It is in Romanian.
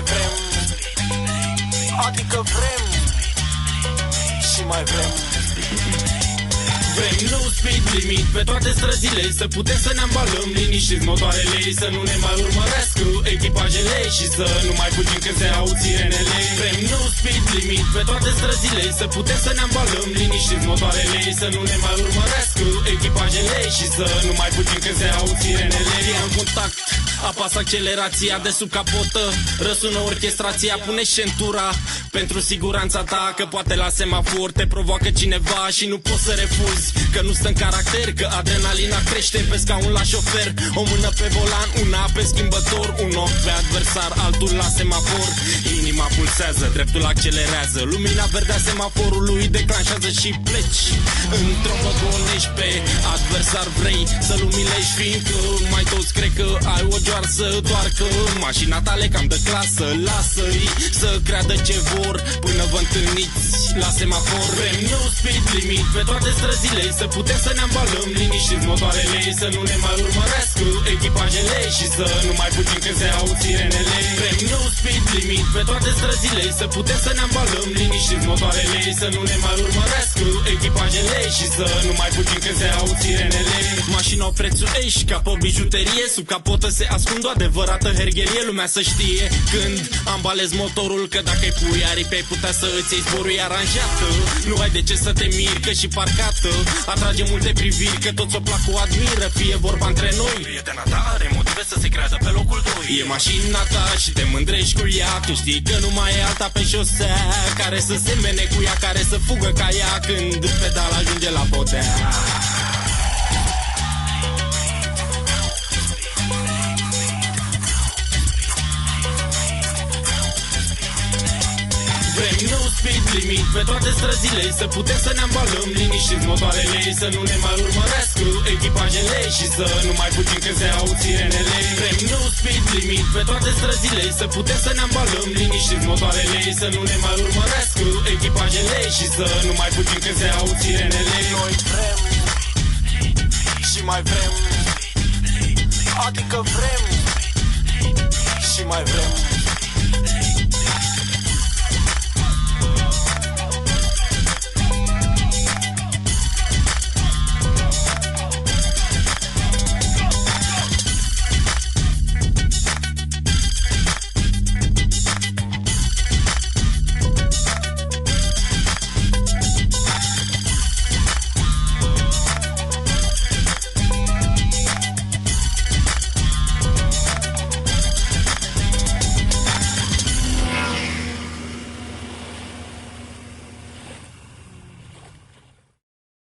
mai vrem, adică vrem și mai vrem. Vrem no speed limit pe toate străzile, să putem să ne ambalăm liniștiți motoarele, să nu ne mai urmărească echipajele și să nu mai fugim când se aud sirenele. Vrem no speed limit pe toate străzile, să putem să ne ambalăm liniștiți motoarele, să nu ne mai urmărească echipajele și să nu mai fugim când se aud sirenele. Ia în contact, apasă accelerația de sub capotă, răsună orchestrația, pune centura pentru siguranța ta, că poate la semafor te provoacă cineva și nu poți să refuzi, că nu stă în caracter, că adrenalina crește pe scaun la șofer. O mână pe volan, una pe schimbător, un ochi pe adversar, altul la semafor. Inima pulsează, dreptul accelerează, lumina verde a semaforului declanșează și pleci. Într-o gonești pe adversar, vrei să-l umilești, fiindcă mai toți cred că ai o joarsă, doar că mașina tale cam de clasă. Lasă-i să creadă ce vor până vă întâlniți la semafor. Vrem no speed limit pe toate străzile, să putem să ne ambalăm liniștiți motoarele, să nu ne mai urmărească echipajele și să nu mai fugim când se aud sirenele. Vrem no speed limit pe toate străzile, să putem să ne ambalăm liniștiți motoarele, să nu ne mai urmărească echipajele și să nu mai fugim când se aud sirenele. Mașina o prețuiești ca pe bijuterie, sub capotă se ascund o adevărată hergherie. Lumea să știe când ambalezi motorul, că dacă-i pui aripi ai putea să îți iei zborul aranjată. Nu ai de ce să te miri, că și parcată atrage multe priviri, că toți o plac o admiră, fie vorba între noi. Prietena ta are motive să se creadă pe locul 2. E mașina ta și te mândrești cu ea, tu știi că nu mai e alta pe șosea care să semene cu ea, care să fugă ca ea când pedal ajunge la podea. Vrem no speed limit pe toate străzile, să putem să ne ambalăm liniștiți motoarele, să nu ne mai urmărească echipajele și să nu mai fugim când se aud sirenele. Vrem no speed limit pe toate străzile, să putem să ne ambalăm liniștiți motoarele, să nu ne mai urmărească echipajele și să nu mai fugim când se aud sirenele. Noi vrem și mai vrem, adică vrem și mai vrem.